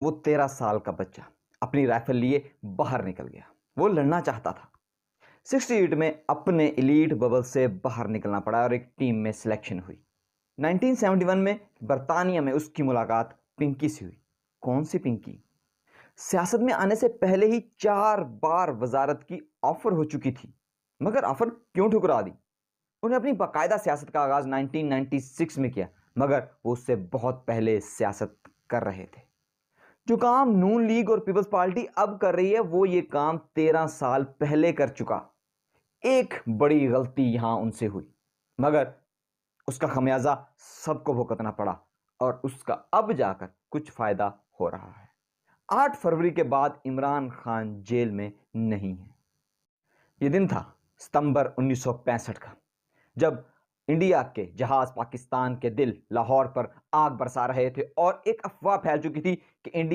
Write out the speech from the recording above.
वो 13 साल का बच्चा अपनी राइफल लिए बाहर निकल गया। वो लड़ना चाहता था। 68 में अपने एलीट बबल से बाहर निकलना पड़ा और एक टीम में सिलेक्शन हुई। 1971 में बर्तानिया में उसकी मुलाकात पिंकी से हुई। कौन सी पिंकी? सियासत में आने से पहले ही 4 बार वजारत की ऑफर हो चुकी थी, मगर ऑफर क्यों ठुकरा दी? उन्हें अपनी बाकायदा सियासत का आगाज 1996 में किया, मगर वो उससे बहुत पहले सियासत कर रहे थे। जो काम नून लीग और पीपल्स पार्टी अब कर रही है, वो ये काम 13 साल पहले कर चुका। एक बड़ी गलती यहां उनसे हुई, मगर उसका खमियाजा सबको भुगतना पड़ा और उसका अब जाकर कुछ फायदा हो रहा है। 8 फरवरी के बाद इमरान खान जेल में नहीं है। यह दिन था सितंबर 1965 का, जब इंडिया के जहाज पाकिस्तान के दिल लाहौर पर आग बरसा रहे थे और एक अफवाह फैल चुकी थी कि इंडिया